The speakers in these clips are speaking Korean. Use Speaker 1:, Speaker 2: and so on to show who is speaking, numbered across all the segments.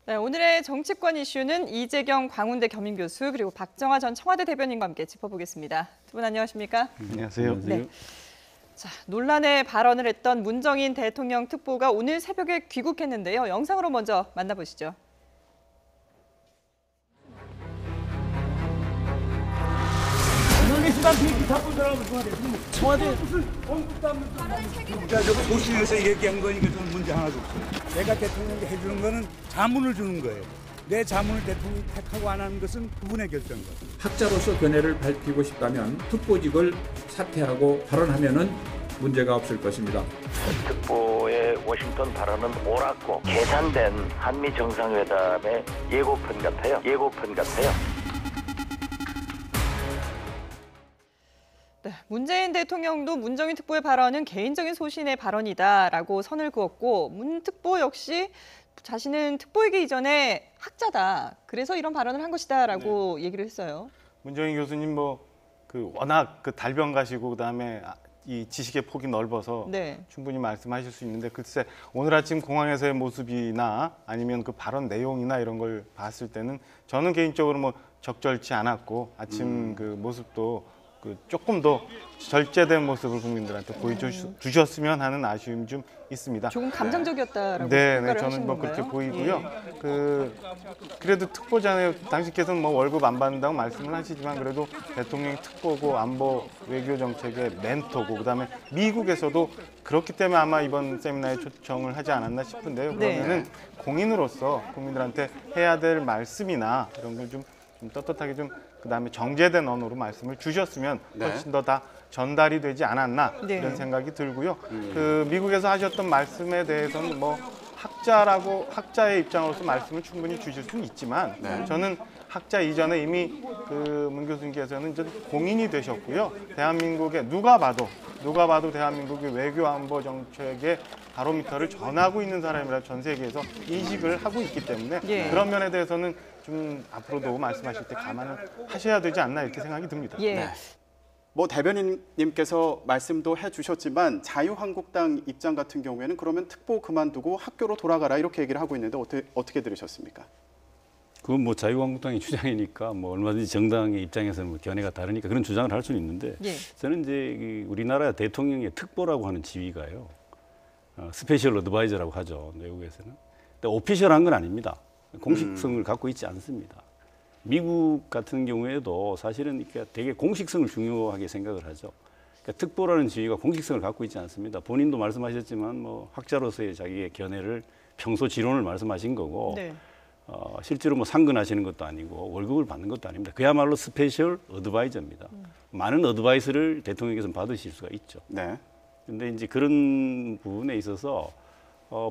Speaker 1: 네, 오늘의 정치권 이슈는 이재경 광운대 겸임교수 그리고 박정하 전 청와대 대변인과 함께 짚어보겠습니다. 두 분 안녕하십니까?
Speaker 2: 안녕하세요.
Speaker 1: 네. 자, 논란의 발언을 했던 문정인 대통령 특보가 오늘 새벽에 귀국했는데요. 영상으로 먼저 만나보시죠.
Speaker 3: 청와대
Speaker 4: 국가적으로 소신에서 얘기한 거니까 저는 문제 하나도 없어요. 내가 대통령에게 해주는 거는 자문을 주는 거예요. 내 자문을 대통령이 택하고 안 하는 것은 그분의 결정인 거예요.
Speaker 5: 학자로서 견해를 밝히고 싶다면 특보직을 사퇴하고 발언하면은 문제가 없을 것입니다.
Speaker 6: 특보의 워싱턴 발언은 옳았고 계산된 한미 정상회담의 예고편 같아요.
Speaker 1: 네, 문재인 대통령도 문정인 특보의 발언은 개인적인 소신의 발언이다라고 선을 그었고 문 특보 역시 자신은 특보이기 이전에 학자다. 그래서 이런 발언을 한 것이다라고 얘기를 했어요.
Speaker 2: 문정인 교수님 워낙 달변 가시고 그다음에 이 지식의 폭이 넓어서
Speaker 1: 네.
Speaker 2: 충분히 말씀하실 수 있는데 글쎄 오늘 아침 공항에서의 모습이나 아니면 그 발언 내용이나 이런 걸 봤을 때는 저는 개인적으로 적절치 않았고 아침 그 모습도 조금 더 절제된 모습을 국민들한테 보여주셨으면 하는 아쉬움이 좀 있습니다.
Speaker 1: 조금 감정적이었다라고
Speaker 2: 네,
Speaker 1: 평가를
Speaker 2: 저는
Speaker 1: 하신 건가요?
Speaker 2: 그렇게 보이고요.
Speaker 1: 예.
Speaker 2: 그래도 특보잖아요. 당신께서는 월급 안 받는다고 말씀을 하시지만 그래도 대통령이 특보고 안보 외교 정책의 멘토고 그다음에 미국에서도 그렇기 때문에 아마 이번 세미나에 초청을 하지 않았나 싶은데요. 그러면은 공인으로서 국민들한테 해야 될 말씀이나 이런 걸 좀 떳떳하게 그다음에 정제된 언어로 말씀을 주셨으면 훨씬 더 다 전달이 되지 않았나 이런 생각이 들고요. 미국에서 하셨던 말씀에 대해서는 학자의 입장으로서 말씀을 충분히 주실 수는 있지만 저는 학자 이전에 이미 문 교수님께서는 이제 공인이 되셨고요. 대한민국의 누가 봐도 대한민국의 외교 안보 정책의 바로미터를 전하고 있는 사람이라 전 세계에서 인식을 하고 있기 때문에 그런 면에 대해서는 좀 앞으로도 말씀하실 때 감안을 하셔야 되지 않나 이렇게 생각이 듭니다.
Speaker 1: 예.
Speaker 3: 네. 대변인님께서 말씀도 해주셨지만 자유한국당 입장 같은 경우에는 그러면 특보 그만두고 학교로 돌아가라 이렇게 얘기를 하고 있는데 어떻게 들으셨습니까?
Speaker 7: 그건 자유한국당의 주장이니까 얼마든지 정당의 입장에서는 견해가 다르니까 그런 주장을 할 수는 있는데 저는 이제 우리나라 대통령의 특보라고 하는 지위가요. 스페셜 어드바이저라고 하죠. 외국에서는. 근데 오피셜한 건 아닙니다. 공식성을 갖고 있지 않습니다. 미국 같은 경우에도 사실은 되게 공식성을 중요하게 생각을 하죠. 그러니까 특보라는 지위가 공식성을 갖고 있지 않습니다. 본인도 말씀하셨지만 학자로서의 자기의 견해를 평소 지론을 말씀하신 거고 실제로 상근하시는 것도 아니고 월급을 받는 것도 아닙니다. 그야말로 스페셜 어드바이저입니다. 많은 어드바이스를 대통령께서 받으실 수가 있죠. 근데 이제 그런 부분에 있어서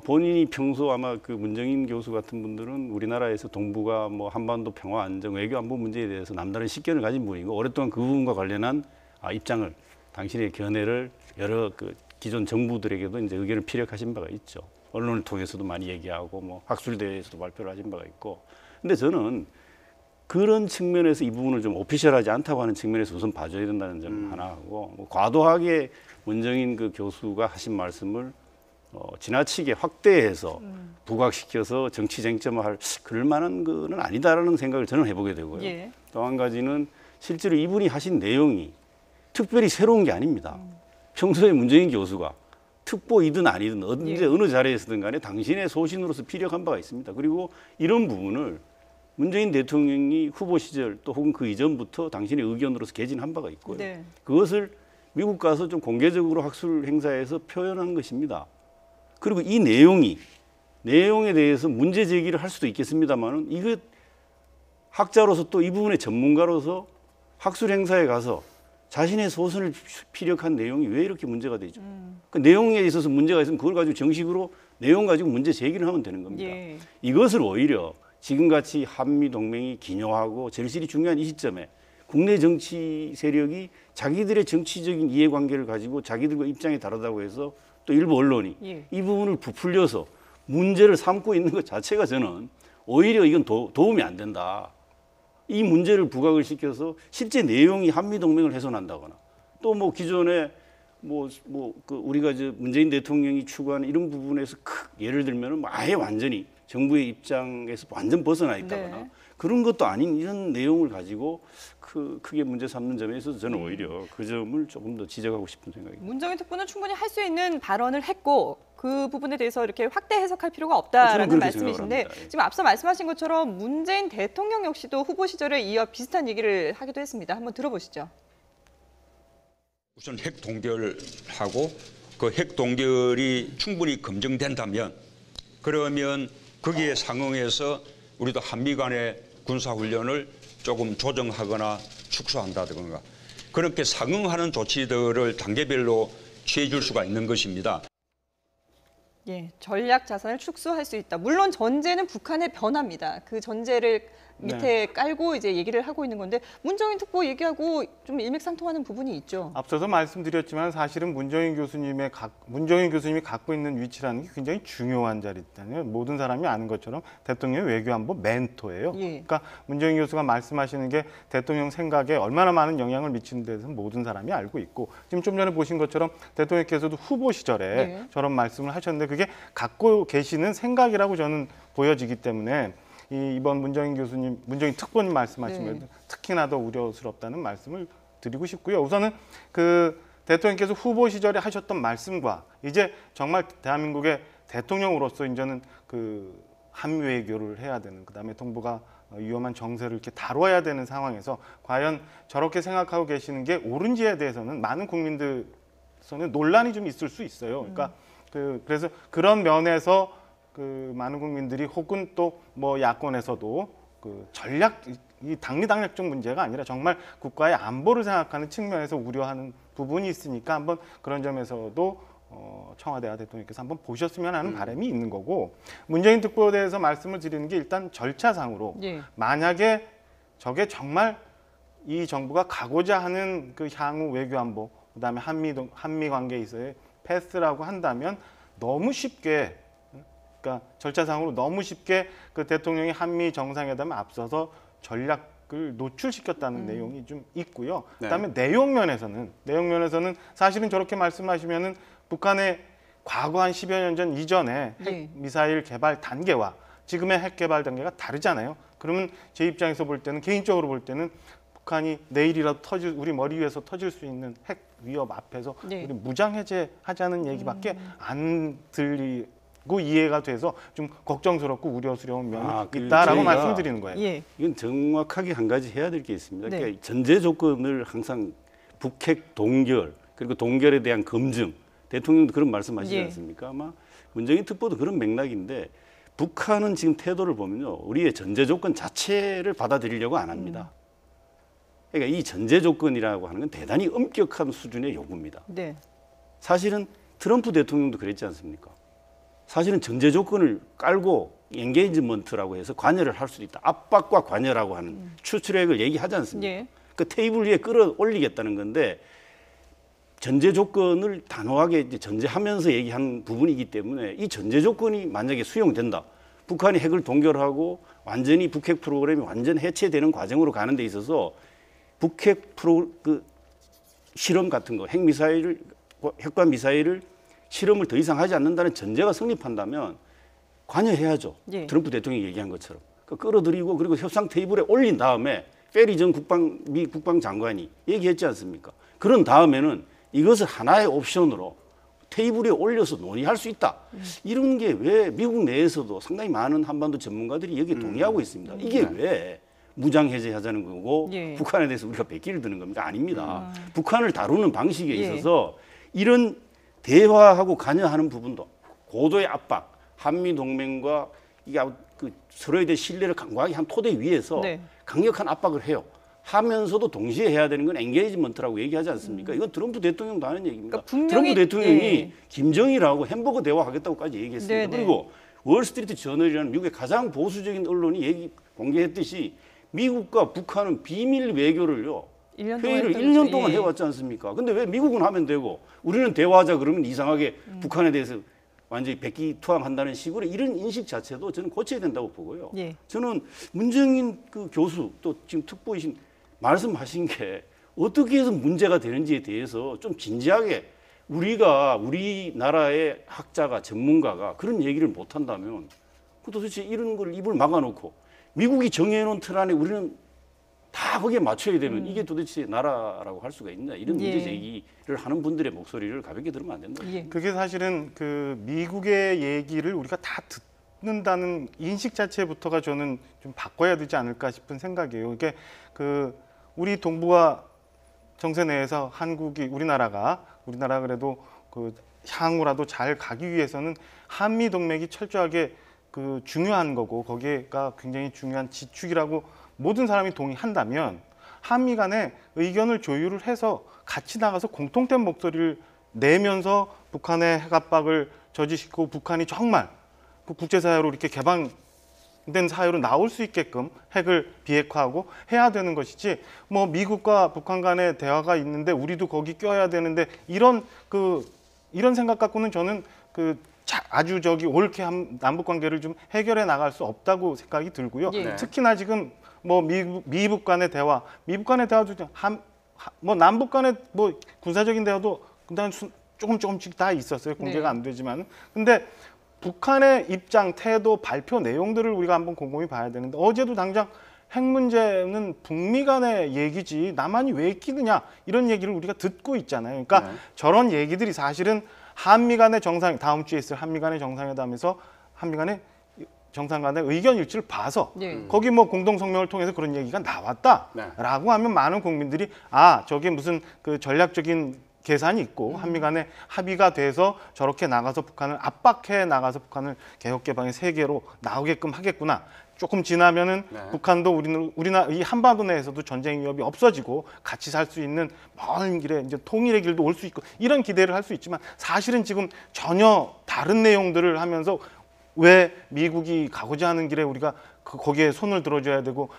Speaker 7: 본인이 평소 아마 문정인 교수 같은 분들은 우리나라에서 동북아 한반도 평화 안정 외교 안보 문제에 대해서 남다른 식견을 가진 분이고 오랫동안 그 부분과 관련한 입장을 당신의 견해를 여러 기존 정부들에게도 이제 의견을 피력하신 바가 있죠. 언론을 통해서도 많이 얘기하고 학술대회에서도 발표를 하신 바가 있고. 근데 저는 그런 측면에서 이 부분을 좀 오피셜하지 않다고 하는 측면에서 우선 봐줘야 된다는 점 하나 하고 과도하게 문정인 교수가 하신 말씀을 지나치게 확대해서 부각시켜서 정치 쟁점화할 그럴 만한 거는 아니다라는 생각을 저는 해보게 되고요. 또 한 가지는 실제로 이분이 하신 내용이 특별히 새로운 게 아닙니다. 평소에 문정인 교수가 특보이든 아니든 언제 어느 자리에서든 간에 당신의 소신으로서 피력한 바가 있습니다. 그리고 이런 부분을 문재인 대통령이 후보 시절 또 혹은 그 이전부터 당신의 의견으로서 개진한 바가 있고요. 그것을 미국 가서 좀 공개적으로 학술 행사에서 표현한 것입니다. 그리고 이 내용에 대해서 문제 제기를 할 수도 있겠습니다만은 이거 학자로서 또 이 부분의 전문가로서 학술 행사에 가서 자신의 소신을 피력한 내용이 왜 이렇게 문제가 되죠? 그 내용에 있어서 문제가 있으면 그걸 가지고 정식으로 내용 가지고 문제 제기를 하면 되는 겁니다. 이것을 오히려 지금같이 한미 동맹이 기묘하고 절실히 중요한 이 시점에 국내 정치 세력이 자기들의 정치적인 이해관계를 가지고 자기들과 입장이 다르다고 해서 또 일부 언론이 이 부분을 부풀려서 문제를 삼고 있는 것 자체가 저는 오히려 이건 도움이 안 된다. 이 문제를 부각을 시켜서 실제 내용이 한미동맹을 훼손한다거나 또 기존에 우리가 문재인 대통령이 추구하는 이런 부분에서 예를 들면 아예 완전히 정부의 입장에서 완전 벗어나 있다거나
Speaker 1: 네.
Speaker 7: 그런 것도 아닌 이런 내용을 가지고 크게 문제 삼는 점에 있어서 저는 오히려 그 점을 조금 더 지적하고 싶은 생각입니다.
Speaker 1: 문정인 특보는 충분히 할 수 있는 발언을 했고 그 부분에 대해서 이렇게 확대 해석할 필요가
Speaker 7: 저는
Speaker 1: 없다라는
Speaker 7: 그렇게
Speaker 1: 말씀이신데
Speaker 7: 생각을 합니다.
Speaker 1: 지금 앞서 말씀하신 것처럼 문재인 대통령 역시도 후보 시절에 이어 비슷한 얘기를 하기도 했습니다. 한번 들어보시죠.
Speaker 8: 우선 핵 동결하고 그 핵 동결이 충분히 검증된다면 그러면 거기에 상응해서 우리도 한미 간의 군사훈련을 조금 조정하거나 축소한다든가 그렇게 상응하는 조치들을 단계별로 취해 줄 수가 있는 것입니다.
Speaker 1: 예, 전략 자산을 축소할 수 있다. 물론 전제는 북한의 변화입니다. 그 전제를 밑에 깔고 이제 얘기를 하고 있는 건데 문정인 특보 얘기하고 좀 일맥상통하는 부분이 있죠.
Speaker 2: 앞서서 말씀드렸지만 사실은 문정인 교수님이 갖고 있는 위치라는 게 굉장히 중요한 자리잖아요. 모든 사람이 아는 것처럼 대통령 외교안보 멘토예요.
Speaker 1: 예.
Speaker 2: 그러니까 문정인 교수가 말씀하시는 게 대통령 생각에 얼마나 많은 영향을 미치는 데서 모든 사람이 알고 있고 지금 좀 전에 보신 것처럼 대통령께서도 후보 시절에
Speaker 1: 네.
Speaker 2: 저런 말씀을 하셨는데 그게 갖고 계시는 생각이라고 저는 보여지기 때문에 이번 문정인 특보님 말씀하신
Speaker 1: 네.
Speaker 2: 것 특히나 더 우려스럽다는 말씀을 드리고 싶고요. 우선은 그 대통령께서 후보 시절에 하셨던 말씀과 이제 정말 대한민국의 대통령으로서 이제는 그 한미 외교를 해야 되는 그다음에 동북아 위험한 정세를 이렇게 다뤄야 되는 상황에서 과연 저렇게 생각하고 계시는 게 옳은지에 대해서는 많은 국민들에서는 논란이 좀 있을 수 있어요. 그러니까 그래서 그런 면에서 그 많은 국민들이 혹은 또 뭐 야권에서도 그 이 당리당략적 문제가 아니라 정말 국가의 안보를 생각하는 측면에서 우려하는 부분이 있으니까 한번 그런 점에서도 청와대와 대통령께서 한번 보셨으면 하는 바람이 있는 거고 문재인 특보에 대해서 말씀을 드리는 게 일단 절차상으로
Speaker 1: 예.
Speaker 2: 만약에 저게 정말 이 정부가 가고자 하는 그 향후 외교안보 그다음에 한미 관계에 있어의 패스라고 한다면 너무 쉽게 그러니까 절차상으로 너무 쉽게 그 대통령이 한미 정상회담에 앞서서 전략을 노출시켰다는 내용이 좀 있고요. 그다음에 내용 면에서는 사실은 저렇게 말씀하시면은 북한의 과거 한 10여 년 전 이전에 핵 미사일 개발 단계와 지금의 핵 개발 단계가 다르잖아요. 그러면 제 입장에서 볼 때는 개인적으로 볼 때는 북한이 내일이라도 우리 머리 위에서 터질 수 있는 핵 위협 앞에서 우리 무장 해제하자는 얘기밖에 안 들리고 이해가 돼서 좀 걱정스럽고 우려스러운 면이 있다라고 말씀드리는 거예요.
Speaker 1: 예.
Speaker 7: 이건 정확하게 한 가지 해야 될 게 있습니다.
Speaker 1: 네.
Speaker 7: 그러니까 전제 조건을 항상 북핵 동결 그리고 동결에 대한 검증 대통령도 그런 말씀하시지 않습니까? 아마 문정인 특보도 그런 맥락인데 북한은 지금 태도를 보면요, 우리의 전제 조건 자체를 받아들이려고 안 합니다. 그러니까 이 전제 조건이라고 하는 건 대단히 엄격한 수준의 요구입니다.
Speaker 1: 네.
Speaker 7: 사실은 트럼프 대통령도 그랬지 않습니까? 사실은 전제 조건을 깔고 엔게이지먼트라고 해서 관여를 할 수도 있다. 압박과 관여라고 하는 추출액을 얘기하지 않습니까?
Speaker 1: 예.
Speaker 7: 그 테이블 위에 끌어올리겠다는 건데 전제 조건을 단호하게 이제 전제하면서 얘기하는 부분이기 때문에 이 전제 조건이 만약에 수용된다. 북한이 핵을 동결하고 완전히 북핵 프로그램이 완전 해체되는 과정으로 가는 데 있어서 북핵 실험 같은 거, 핵과 미사일을 실험을 더 이상 하지 않는다는 전제가 성립한다면 관여해야죠.
Speaker 1: 예.
Speaker 7: 트럼프 대통령이 얘기한 것처럼. 끌어들이고 그리고 협상 테이블에 올린 다음에 페리 전 미 국방장관이 얘기했지 않습니까? 그런 다음에는 이것을 하나의 옵션으로 테이블에 올려서 논의할 수 있다. 이런 게 왜 미국 내에서도 상당히 많은 한반도 전문가들이 여기에 동의하고 있습니다. 이게 왜 무장 해제하자는 거고 북한에 대해서 우리가 백기를 드는 겁니까? 아닙니다. 북한을 다루는 방식에 있어서 이런 대화하고 관여하는 부분도 고도의 압박, 한미 동맹과 이게 서로에 대한 신뢰를 강화하기 한 토대 위에서 강력한 압박을 해요. 하면서도 동시에 해야 되는 건 엔게이지먼트라고 얘기하지 않습니까? 이건 트럼프 대통령도 하는 얘기입니다.
Speaker 1: 그러니까
Speaker 7: 트럼프 대통령이 김정일하고 햄버거 대화하겠다고까지 얘기했습니다. 그리고 월스트리트 저널이라는 미국의 가장 보수적인 언론이 공개했듯이 미국과 북한은 비밀 외교를요. 회의를 1년 동안 해왔지 않습니까? 근데 왜 미국은 하면 되고 우리는 대화하자 그러면 이상하게 북한에 대해서 완전히 백기투항한다는 식으로 이런 인식 자체도 저는 고쳐야 된다고 보고요. 저는 문정인 교수 또 지금 특보이신 말씀하신 게 어떻게 해서 문제가 되는지에 대해서 좀 진지하게 우리나라의 학자가 전문가가 그런 얘기를 못한다면 그 도대체 이런 걸 입을 막아놓고 미국이 정해놓은 틀 안에 우리는 다 거기에 맞춰야 되면 이게 도대체 나라라고 할 수가 있냐 이런 문제 제기를 하는 분들의 목소리를 가볍게 들으면 안 된다.
Speaker 2: 그게 사실은 그 미국의 얘기를 우리가 다 듣는다는 인식 자체부터가 저는 좀 바꿔야 되지 않을까 싶은 생각이에요. 이게 그 우리 동북아 정세 내에서 우리나라 그래도 그 향후라도 잘 가기 위해서는 한미 동맹이 철저하게 그 중요한 거고 거기가 굉장히 중요한 지축이라고 모든 사람이 동의한다면 한미 간에 의견을 조율을 해서 같이 나가서 공통된 목소리를 내면서 북한의 핵 압박을 저지시키고 북한이 정말 그 국제사회로 이렇게 개방된 사회로 나올 수 있게끔 핵을 비핵화하고 해야 되는 것이지 뭐 미국과 북한 간의 대화가 있는데 우리도 거기 껴야 되는데 이런 생각 갖고는 저는 아주 옳게 남북 관계를 좀 해결해 나갈 수 없다고 생각이 들고요. 특히나 지금 뭐 미북 간의 대화도 뭐 남북 간의 뭐 군사적인 대화도 그다음 조금씩 다 있었어요. 공개가 안 되지만 근데 북한의 입장, 태도, 발표 내용들을 우리가 한번 곰곰이 봐야 되는데 어제도 당장 핵 문제는 북미 간의 얘기지 남한이 왜 끼느냐 이런 얘기를 우리가 듣고 있잖아요. 그러니까 저런 얘기들이 사실은 한미 간의 다음 주에 있을 한미 간의 정상회담에서 한미 간의 정상 간의 의견 일치를 봐서 거기 뭐 공동 성명을 통해서 그런 얘기가 나왔다라고 하면 많은 국민들이 저게 무슨 그 전략적인 계산이 있고 한미 간에 합의가 돼서 저렇게 나가서 북한을 압박해 나가서 북한을 개혁 개방의 세계로 나오게끔 하겠구나. 조금 지나면은 북한도 우리나라 이 한반도 내에서도 전쟁 위협이 없어지고 같이 살 수 있는 먼 길에 이제 통일의 길도 올 수 있고 이런 기대를 할 수 있지만 사실은 지금 전혀 다른 내용들을 하면서 왜 미국이 가고자 하는 길에 우리가 거기에 손을 들어줘야 되고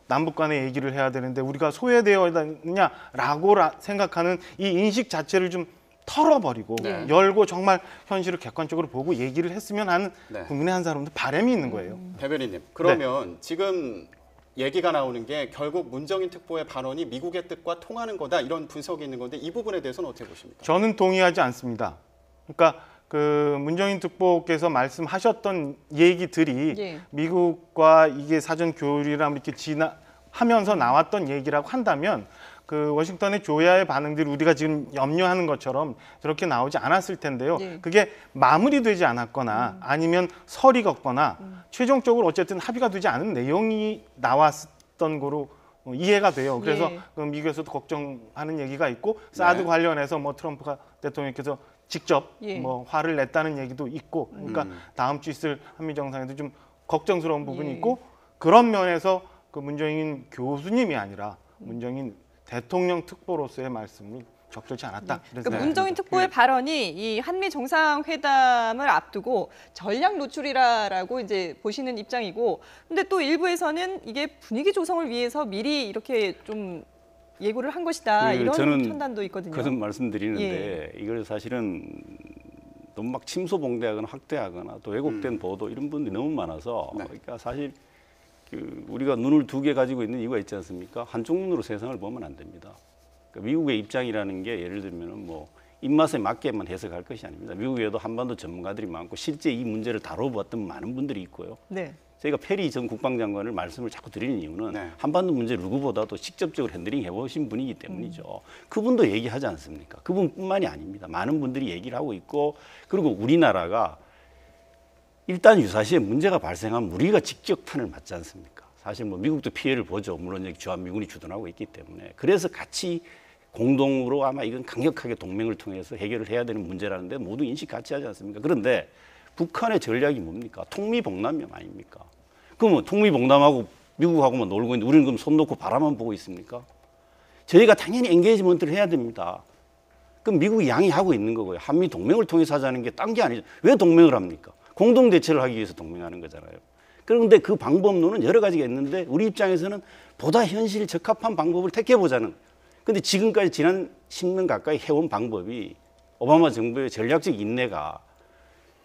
Speaker 2: 남북 간의 얘기를 해야 되는데 우리가 소외되어야 되느냐라고 생각하는 이 인식 자체를 좀 털어버리고 열고 정말 현실을 객관적으로 보고 얘기를 했으면 하는 국민의 한 사람도 바람이 있는 거예요.
Speaker 3: 대변인님, 그러면 지금 얘기가 나오는 게 결국 문정인 특보의 발언이 미국의 뜻과 통하는 거다 이런 분석이 있는 건데 이 부분에 대해서는 어떻게 보십니까?
Speaker 2: 저는 동의하지 않습니다. 그러니까 그 문정인 특보께서 말씀하셨던 얘기들이 미국과 이게 사전 교류랑 이렇게 하면서 나왔던 얘기라고 한다면 그 워싱턴의 조야의 반응들이 우리가 지금 염려하는 것처럼 저렇게 나오지 않았을 텐데요. 그게 마무리되지 않았거나 아니면 설이 걷거나 최종적으로 어쨌든 합의가 되지 않은 내용이 나왔던 거로 이해가 돼요. 그래서 미국에서도 걱정하는 얘기가 있고 사드 관련해서 뭐 트럼프 대통령께서 직접 뭐 화를 냈다는 얘기도 있고 그러니까 다음 주 있을 한미 정상회담도 좀 걱정스러운 부분이 있고 그런 면에서 그 문정인 교수님이 아니라 문정인 대통령 특보로서의 말씀이 적절치 않았다.
Speaker 1: 그러니까 문정인 특보의 발언이 이 한미 정상회담을 앞두고 전략 노출이라고 이제 보시는 입장이고, 근데 또 일부에서는 이게 분위기 조성을 위해서 미리 이렇게 좀 예고를 한 것이다 이런 판단도 있거든요.
Speaker 7: 그런 말씀드리는데 이걸 사실은 너무 막 침소봉대하거나 확대하거나 또 왜곡된 보도 이런 분들이 너무 많아서 그러니까 사실 우리가 눈을 두 개 가지고 있는 이유가 있지 않습니까? 한쪽 눈으로 세상을 보면 안 됩니다. 그러니까 미국의 입장이라는 게 예를 들면 뭐 입맛에 맞게만 해석할 것이 아닙니다. 미국에도 한반도 전문가들이 많고 실제 이 문제를 다뤄봤던 많은 분들이 있고요. 저희가 페리 전 국방장관을 말씀을 자꾸 드리는 이유는 한반도 문제를 누구보다도 직접적으로 핸들링 해보신 분이기 때문이죠. 그분도 얘기하지 않습니까? 그분뿐만이 아닙니다. 많은 분들이 얘기를 하고 있고 그리고 우리나라가 일단 유사시에 문제가 발생하면 우리가 직접 탄을 맞지 않습니까? 사실 뭐 미국도 피해를 보죠. 물론 여기 주한미군이 주둔하고 있기 때문에. 그래서 같이 공동으로 아마 이건 강력하게 동맹을 통해서 해결을 해야 되는 문제라는데 모두 인식 같이 하지 않습니까? 그런데 북한의 전략이 뭡니까? 통미봉남용 아닙니까? 그러면 통미봉남하고 미국하고만 놀고 있는데 우리는 그럼 손 놓고 바라만 보고 있습니까? 저희가 당연히 엔게이지먼트를 해야 됩니다. 그럼 미국이 양해하고 있는 거고요. 한미 동맹을 통해서 하자는 게 딴 게 아니죠. 왜 동맹을 합니까? 공동 대처를 하기 위해서 동맹하는 거잖아요. 그런데 그 방법론은 여러 가지가 있는데 우리 입장에서는 보다 현실 적합한 방법을 택해보자는. 근데 지금까지 지난 10년 가까이 해온 방법이 오바마 정부의 전략적 인내가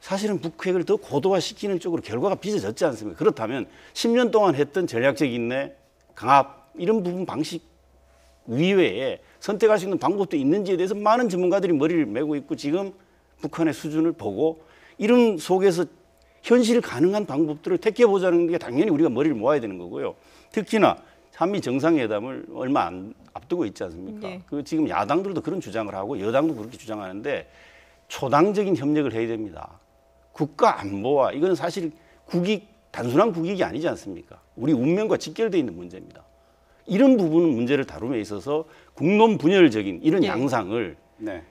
Speaker 7: 사실은 북핵을 더 고도화시키는 쪽으로 결과가 빚어졌지 않습니까? 그렇다면 10년 동안 했던 전략적 인내, 강압 이런 부분 방식 이외에 선택할 수 있는 방법도 있는지에 대해서 많은 전문가들이 머리를 메고 있고 지금 북한의 수준을 보고 이런 속에서 현실 가능한 방법들을 택해보자는 게 당연히 우리가 머리를 모아야 되는 거고요. 특히나 한미 정상회담을 얼마 안 앞두고 있지 않습니까?
Speaker 1: 네.
Speaker 7: 그 지금 야당들도 그런 주장을 하고 여당도 그렇게 주장하는데 초당적인 협력을 해야 됩니다. 국가 안보와 이건 사실 국익 단순한 국익이 아니지 않습니까? 우리 운명과 직결되어 있는 문제입니다. 이런 부분은 문제를 다룸에 있어서 국론 분열적인 이런
Speaker 1: 예.
Speaker 7: 양상을
Speaker 3: 네.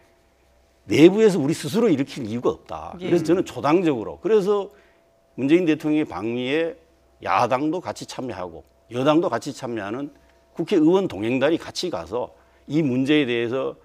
Speaker 7: 내부에서 우리 스스로 일으킬 이유가 없다.
Speaker 1: 예.
Speaker 7: 그래서 저는 초당적으로 그래서 문재인 대통령의 방미에 야당도 같이 참여하고 여당도 같이 참여하는 국회의원 동행단이 같이 가서 이 문제에 대해서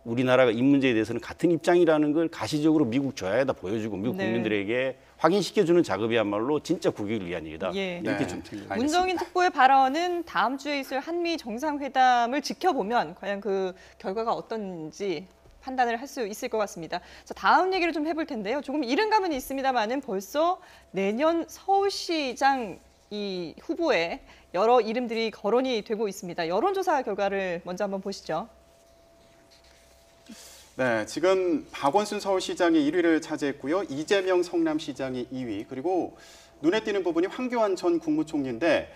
Speaker 7: 우리나라가 이 문제에 대해서는 같은 입장이라는 걸 가시적으로 미국 조야에다 보여주고 미국
Speaker 1: 네.
Speaker 7: 국민들에게 확인시켜주는 작업이야말로 진짜 국익을 위한 일이다.
Speaker 1: 예.
Speaker 7: 이렇게
Speaker 3: 네.
Speaker 7: 좀 들립니다.
Speaker 1: 문정인 특보의 발언은 다음 주에 있을 한미 정상회담을 지켜보면 과연 그 결과가 어떤지 판단을 할 수 있을 것 같습니다. 자, 다음 얘기를 좀 해볼 텐데요. 조금 이른 감은 있습니다만은 벌써 내년 서울시장 이 후보에 여러 이름들이 거론이 되고 있습니다. 여론조사 결과를 먼저 한번 보시죠.
Speaker 3: 네, 지금 박원순 서울시장이 1위를 차지했고요. 이재명 성남시장이 2위, 그리고 눈에 띄는 부분이 황교안 전 국무총리인데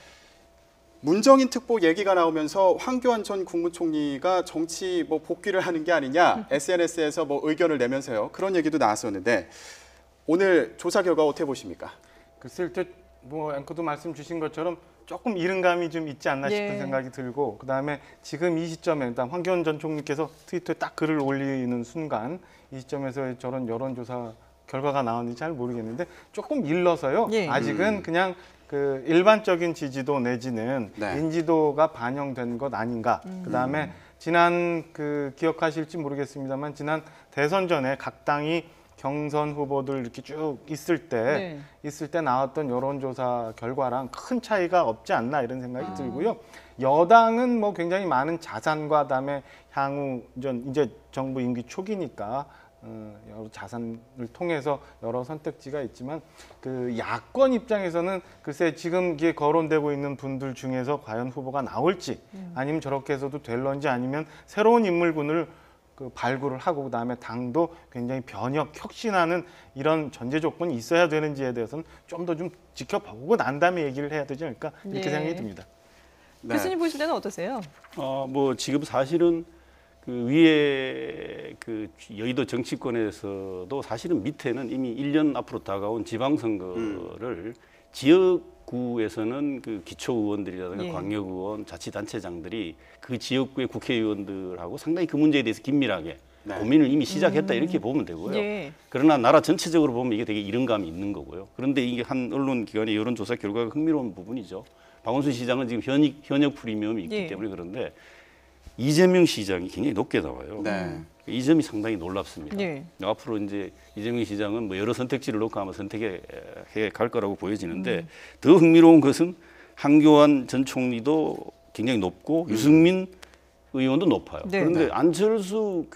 Speaker 3: 문정인 특보 얘기가 나오면서 황교안 전 국무총리가 정치 복귀를 하는 게 아니냐 SNS에서 의견을 내면서요. 그런 얘기도 나왔었는데 오늘 조사 결과 어떻게 보십니까?
Speaker 2: 글쎄 앵커도 말씀 주신 것처럼 조금 이른 감이 좀 있지 않나 싶은
Speaker 1: 예.
Speaker 2: 생각이 들고 그다음에 지금 이 시점에 일단 황교안 전 총리께서 트위터에 딱 글을 올리는 순간 이 시점에서 저런 여론조사 결과가 나왔는지 잘 모르겠는데 조금 일러서요.
Speaker 1: 예.
Speaker 2: 아직은 그냥 그 일반적인 지지도 내지는
Speaker 3: 네.
Speaker 2: 인지도가 반영된 것 아닌가. 그다음에 지난 기억하실지 모르겠습니다만 지난 대선 전에 각 당이 경선 후보들 이렇게 쭉 있을 때 나왔던 여론조사 결과랑 큰 차이가 없지 않나 이런 생각이 들고요. 여당은 굉장히 많은 자산과 그다음에 향후 이제 정부 임기 초기니까 여러 자산을 통해서 여러 선택지가 있지만 그 야권 입장에서는 글쎄 지금 이게 거론되고 있는 분들 중에서 과연 후보가 나올지 아니면 저렇게 해서도 될런지 아니면 새로운 인물군을 발굴을 하고 그다음에 당도 굉장히 변혁, 혁신하는 이런 전제 조건이 있어야 되는지에 대해서는 좀 더 좀 지켜보고 난 다음에 얘기를 해야 되지 않을까 이렇게
Speaker 1: 예.
Speaker 2: 생각이 듭니다.
Speaker 3: 네.
Speaker 1: 교수님 보실 때는 어떠세요?
Speaker 7: 지금 사실은 그 위에 그 여의도 정치권에서도 사실은 밑에는 이미 1년 앞으로 다가온 지방선거를 지역구에서는 그 기초의원들이라든가
Speaker 1: 예.
Speaker 7: 광역의원, 자치단체장들이 그 지역구의 국회의원들하고 상당히 그 문제에 대해서 긴밀하게
Speaker 3: 네.
Speaker 7: 고민을 이미 시작했다 이렇게 보면 되고요.
Speaker 1: 예.
Speaker 7: 그러나 나라 전체적으로 보면 이게 되게 이른감이 있는 거고요. 그런데 이게 한 언론 기관의 여론조사 결과가 흥미로운 부분이죠. 박원순 시장은 지금 현역 프리미엄이 있기
Speaker 1: 예.
Speaker 7: 때문에 그런데 이재명 시장이 굉장히 높게 나와요.
Speaker 3: 네.
Speaker 7: 이 점이 상당히 놀랍습니다.
Speaker 1: 예.
Speaker 7: 앞으로 이제 이재명 시장은 여러 선택지를 놓고 아마 선택해 갈 거라고 보여지는데 더 흥미로운 것은 황교안 전 총리도 굉장히 높고 유승민 의원도 높아요.
Speaker 1: 네.
Speaker 7: 그런데
Speaker 3: 네.
Speaker 7: 안철수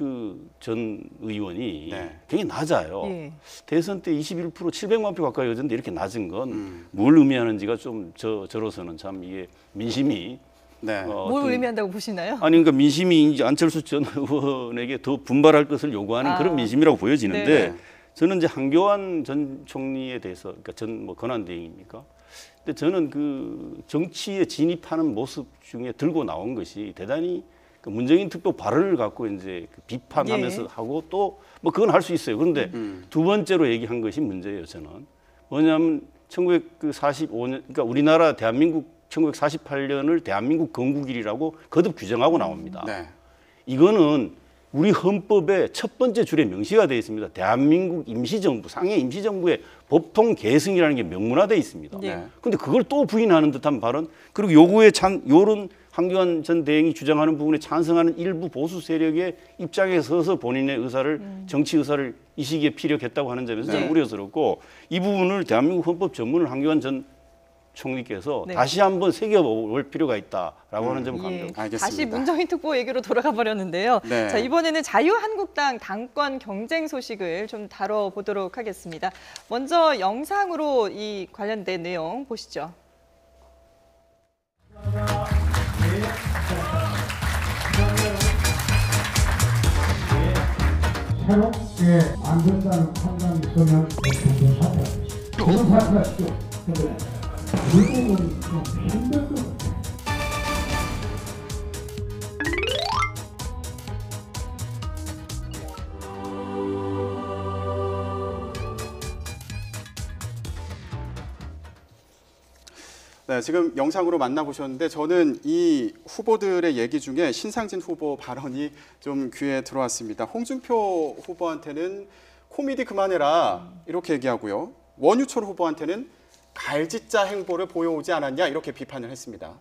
Speaker 7: 전 의원이
Speaker 3: 네.
Speaker 7: 굉장히 낮아요.
Speaker 1: 예.
Speaker 7: 대선 때 21% 700만 표 가까이 얻었는데 이렇게 낮은 건 뭘 의미하는지가 좀 저로서는 참 이게 민심이
Speaker 3: 네.
Speaker 1: 뭘 의미한다고 보시나요?
Speaker 7: 아니 그러니까 민심이 이제 안철수 전 의원에게 더 분발할 것을 요구하는 그런 민심이라고 보여지는데
Speaker 3: 네.
Speaker 7: 저는 이제 황교안 전 총리에 대해서 그러니까 전 권한대행입니까? 근데 저는 그 정치에 진입하는 모습 중에 들고 나온 것이 대단히 그 문정인 특보 발언을 갖고 이제 그 비판하면서 하고 또 그건 할 수 있어요. 그런데 두 번째로 얘기한 것이 문제예요. 저는 뭐냐면 1945년 그러니까 우리나라 대한민국 1948년을 대한민국 건국일이라고 거듭 규정하고 나옵니다.
Speaker 3: 네.
Speaker 7: 이거는 우리 헌법의 첫 번째 줄에 명시가 되어 있습니다. 대한민국 임시정부, 상해 임시정부의 법통 계승이라는 게 명문화되어 있습니다.
Speaker 1: 네.
Speaker 7: 그런데 그걸 또 부인하는 듯한 발언, 그리고 요거에 요런 황교안 전 대행이 주장하는 부분에 찬성하는 일부 보수 세력의 입장에 서서 본인의 의사를 정치 의사를 이 시기에 피력했다고 하는 점에서 좀 우려스럽고 이 부분을 대한민국 헌법 전문을 황교안 전 총리께서 다시 한번 새겨볼 필요가 있다라고 하는 점을 강조합니다.
Speaker 3: 알겠습니다.
Speaker 1: 다시 문정인 특보 얘기로 돌아가 버렸는데요.
Speaker 3: 네.
Speaker 1: 자, 이번에는 자유한국당 당권 경쟁 소식을 좀 다뤄보도록 하겠습니다. 먼저 영상으로 이 관련된 내용 보시죠.
Speaker 9: 새롭게 만든다는 판단이 있으면 대통령 사퇴하겠습니다. 고사하십시오. 미국은 좀 힘들 것 같아요.
Speaker 3: 네, 지금 영상으로 만나보셨는데 저는 이 후보들의 얘기 중에 신상진 후보 발언이 좀 귀에 들어왔습니다. 홍준표 후보한테는 코미디 그만해라 이렇게 얘기하고요. 원유철 후보한테는 갈짓자 행보를 보여오지 않았냐 이렇게 비판을 했습니다.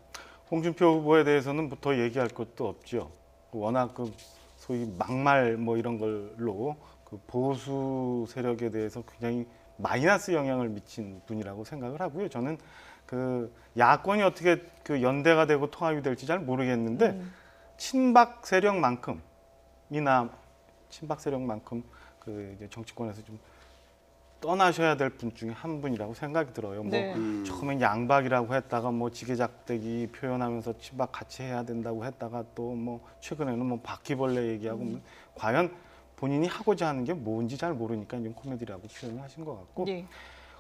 Speaker 2: 홍준표 후보에 대해서는 더 얘기할 것도 없죠. 워낙 그 소위 막말 뭐 이런 걸로 그 보수 세력에 대해서 굉장히 마이너스 영향을 미친 분이라고 생각을 하고요. 저는 그 야권이 어떻게 그 연대가 되고 통합이 될지 잘 모르겠는데 친박 세력만큼 그 이제 정치권에서 좀 떠나셔야 될 분 중에 한 분이라고 생각이 들어요.
Speaker 1: 네.
Speaker 2: 뭐 처음엔 양박이라고 했다가 뭐 지게작대기 표현하면서 친박 같이 해야 된다고 했다가 또 뭐 최근에는 뭐 바퀴벌레 얘기하고 과연 본인이 하고자 하는 게 뭔지 잘 모르니까 좀 코미디라고 표현을 하신 것 같고
Speaker 1: 네.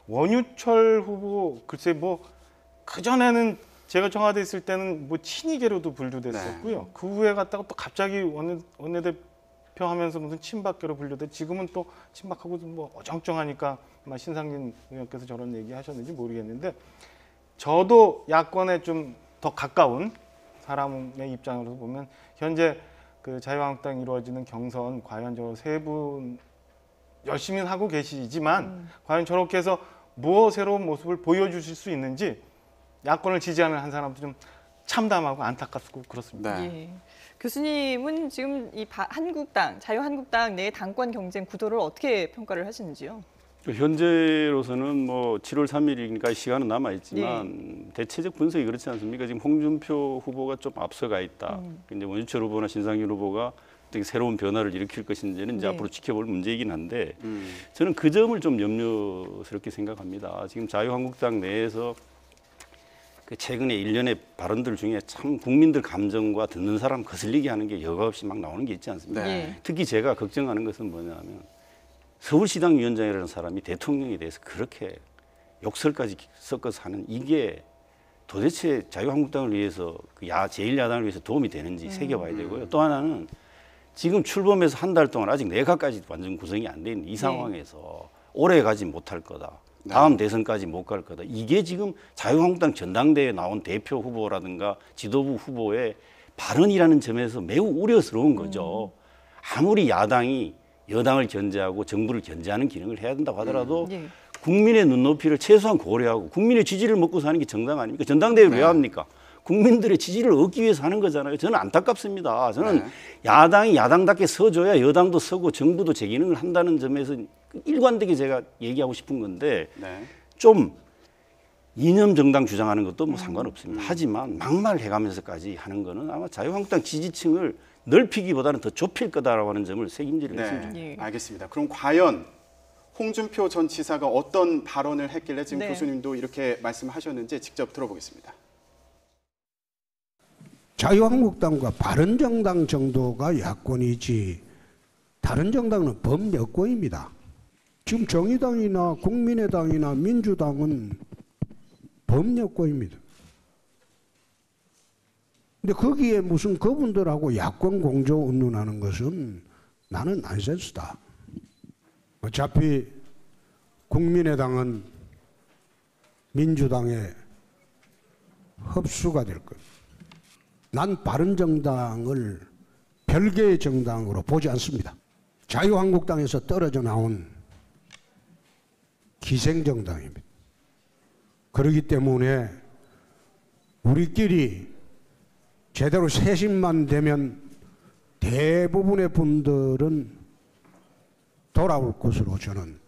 Speaker 2: 원유철 후보 글쎄 뭐 그전에는 제가 청와대 있을 때는 뭐 친이계로도 분류됐었고요.
Speaker 3: 네.
Speaker 2: 그 후에 갔다가 또 갑자기 원내대표 하면서 무슨 친박계로 분류돼 지금은 또 친박하고 뭐 어정쩡하니까 아마 신상진 의원께서 저런 얘기 하셨는지 모르겠는데 저도 야권에 좀 더 가까운 사람의 입장으로 보면 현재 그 자유한국당 이루어지는 경선 과연 저 세 분 열심히 하고 계시지만 과연 저렇게 해서 뭐 새로운 모습을 보여주실 수 있는지 야권을 지지하는 한 사람도 좀 참담하고 안타깝고 그렇습니다.
Speaker 3: 네.
Speaker 1: 예. 교수님은 지금 이 한국당, 자유한국당 내 당권 경쟁 구도를 어떻게 평가를 하시는지요?
Speaker 7: 현재로서는 뭐 7월 3일이니까 시간은 남아 있지만 대체적 분석이 그렇지 않습니까? 지금 홍준표 후보가 좀 앞서가 있다. 이제 원유철 후보나 신상진 후보가 어떻게 새로운 변화를 일으킬 것인지는 이제 앞으로 지켜볼 문제이긴 한데 저는 그 점을 좀 염려스럽게 생각합니다. 지금 자유한국당 내에서 그 최근에 일련의 발언들 중에 참 국민들 감정과 듣는 사람 거슬리게 하는 게 여과 없이 막 나오는 게 있지 않습니까?
Speaker 3: 네.
Speaker 7: 특히 제가 걱정하는 것은 뭐냐면 서울시당 위원장이라는 사람이 대통령에 대해서 그렇게 욕설까지 섞어서 하는 이게 도대체 자유한국당을 위해서 그 제1야당을 위해서 도움이 되는지 새겨봐야 되고요. 또 하나는 지금 출범해서 한 달 동안 아직 내각까지 완전 구성이 안 돼 있는 이 상황에서 오래 가지 못할 거다. 다음 대선까지 못 갈 거다. 이게 지금 자유한국당 전당대회에 나온 대표 후보라든가 지도부 후보의 발언이라는 점에서 매우 우려스러운 거죠. 아무리 야당이 여당을 견제하고 정부를 견제하는 기능을 해야 된다고 하더라도 국민의 눈높이를 최소한 고려하고 국민의 지지를 먹고 사는 게 정당 아닙니까? 전당대회를 왜 합니까? 국민들의 지지를 얻기 위해서 하는 거잖아요. 저는 안타깝습니다. 저는 야당이 야당답게 서줘야 여당도 서고 정부도 제 기능을 한다는 점에서 일관되게 제가 얘기하고 싶은 건데 좀 이념 정당 주장하는 것도 뭐 상관없습니다. 하지만 막말 해가면서까지 하는 거는 아마 자유한국당 지지층을 넓히기보다는 더 좁힐 거다라고 하는 점을 책임지를 했으면 좋겠습니다.
Speaker 3: 알겠습니다. 그럼 과연 홍준표 전 지사가 어떤 발언을 했길래 지금 교수님도 이렇게 말씀하셨는지 직접 들어보겠습니다.
Speaker 10: 자유한국당과 바른정당 정도가 야권이지 다른 정당은 범여권입니다. 지금 정의당이나 국민의당이나 민주당은 범여권입니다. 근데 거기에 무슨 그분들하고 야권 공조 운운하는 것은 나는 난센스다. 어차피 국민의당은 민주당에 흡수가 될 겁니다. 난 바른정당을 별개의 정당으로 보지 않습니다. 자유한국당에서 떨어져 나온 기생정당입니다. 그렇기 때문에 우리끼리 제대로 세심만 되면 대부분의 분들은 돌아올 것으로 저는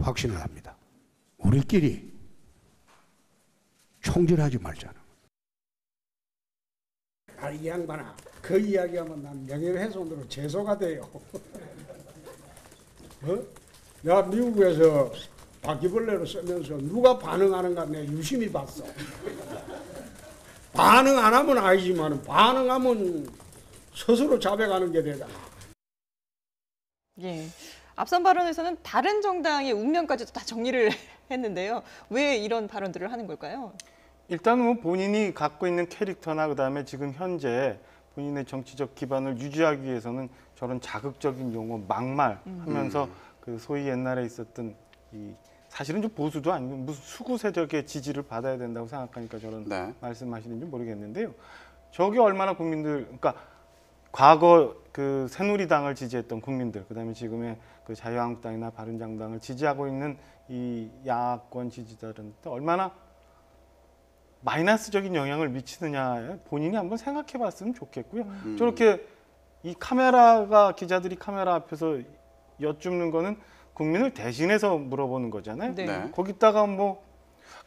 Speaker 10: 확신을 합니다. 우리끼리 총질하지 말자는.
Speaker 9: 이 양반아, 그 이야기하면 난 명예훼손으로 제소가 돼요. 내가 미국에서 바퀴벌레로 쓰면서 누가 반응하는가 내가 유심히 봤어. 반응 안 하면 아니지만 반응하면 스스로 자백하는 게 되잖아.
Speaker 1: 예. 앞선 발언에서는 다른 정당의 운명까지도 다 정리를 했는데요. 왜 이런 발언들을 하는 걸까요?
Speaker 2: 일단은 뭐 본인이 갖고 있는 캐릭터나 그다음에 지금 현재 본인의 정치적 기반을 유지하기 위해서는 저런 자극적인 용어, 막말하면서 그 소위 옛날에 있었던 이 사실은 좀 보수도 아니고 무슨 수구 세력의 지지를 받아야 된다고 생각하니까 저런
Speaker 3: 네.
Speaker 2: 말씀하시는지 모르겠는데요. 저게 얼마나 국민들, 그러니까 과거 그 새누리당을 지지했던 국민들, 그다음에 지금의 그 자유한국당이나 바른정당을 지지하고 있는 이 야권 지지자들한테 얼마나 마이너스적인 영향을 미치느냐 본인이 한번 생각해봤으면 좋겠고요. 저렇게 이 기자들이 카메라 앞에서 여쭙는 거는 국민을 대신해서 물어보는 거잖아요.
Speaker 1: 네.
Speaker 3: 네.
Speaker 2: 거기다가 뭐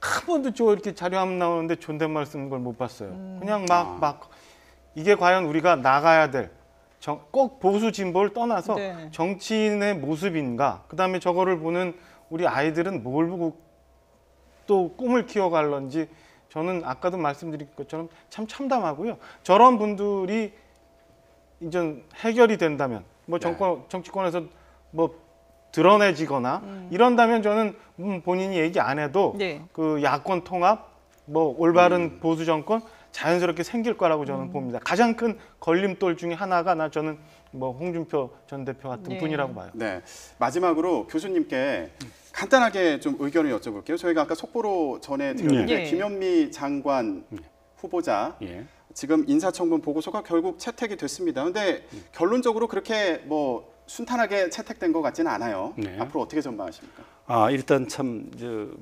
Speaker 2: 한 번도 저 이렇게 자료화면 나오는데 존댓말 쓰는 걸 못 봤어요. 그냥 막 이게 과연 우리가 나가야 될 꼭 보수 진보를 떠나서
Speaker 1: 네.
Speaker 2: 정치인의 모습인가? 그다음에 저거를 보는 우리 아이들은 뭘 보고 또 꿈을 키워갈런지 저는 아까도 말씀드린 것처럼 참 참담하고요. 저런 분들이 이제 해결이 된다면 뭐 정치권에서 뭐 드러내지거나 이런다면 저는 본인이 얘기 안 해도
Speaker 1: 네.
Speaker 2: 그 야권 통합, 뭐 올바른 보수 정권 자연스럽게 생길 거라고 저는 봅니다. 가장 큰 걸림돌 중에 하나가 저는 뭐 홍준표 전 대표 같은
Speaker 1: 네.
Speaker 2: 분이라고 봐요.
Speaker 3: 네. 마지막으로 교수님께 간단하게 좀 의견을 여쭤볼게요. 저희가 아까 속보로 전해드렸는데
Speaker 1: 네.
Speaker 3: 김현미 장관 후보자
Speaker 7: 예.
Speaker 3: 지금 인사청문 보고서가 결국 채택이 됐습니다. 근데 결론적으로 그렇게 뭐 순탄하게 채택된 것 같지는 않아요.
Speaker 7: 네.
Speaker 3: 앞으로 어떻게 전망하십니까?
Speaker 7: 일단 참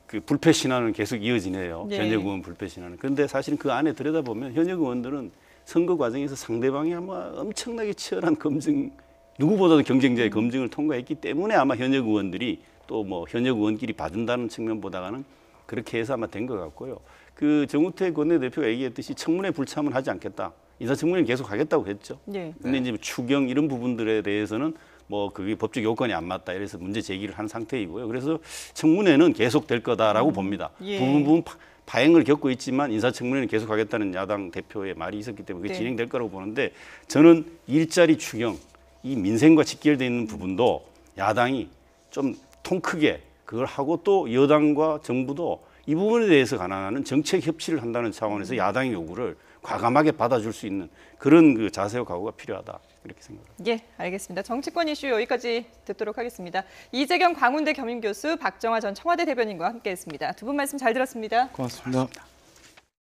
Speaker 7: 그 불패 신화는 계속 이어지네요.
Speaker 1: 네.
Speaker 7: 현역 의원 불패 신화는. 그런데 사실은 그 안에 들여다보면 현역 의원들은 선거 과정에서 상대방이 아마 엄청나게 치열한 검증, 누구보다도 경쟁자의 검증을 통과했기 때문에 아마 현역 의원들이 또 뭐 현역 의원끼리 봐준다는 측면보다는 그렇게 해서 아마 된 것 같고요. 그 정우택 원내대표가 얘기했듯이 청문회 불참은 하지 않겠다. 인사청문회는 계속 하겠다고 했죠.
Speaker 1: 네.
Speaker 7: 근데 이제 추경 이런 부분들에 대해서는 뭐 그게 법적 요건이 안 맞다 이래서 문제 제기를 한 상태이고요. 그래서 청문회는 계속될 거다라고 봅니다.
Speaker 1: 예.
Speaker 7: 부분 파행을 겪고 있지만 인사청문회는 계속하겠다는 야당 대표의 말이 있었기 때문에 그게
Speaker 1: 네.
Speaker 7: 진행될 거라고 보는데 저는 일자리 추경, 이 민생과 직결되어 있는 부분도 야당이 좀 통 크게 그걸 하고 또 여당과 정부도 이 부분에 대해서 관한하는 정책 협치를 한다는 차원에서 야당의 요구를 과감하게 받아줄 수 있는 그런 그 자세와 각오가 필요하다 이렇게 생각합니다.
Speaker 1: 예, 알겠습니다. 정치권 이슈 여기까지 듣도록 하겠습니다. 이재경 광운대 겸임교수, 박정화 전 청와대 대변인과 함께했습니다. 두 분 말씀 잘 들었습니다.
Speaker 2: 고맙습니다.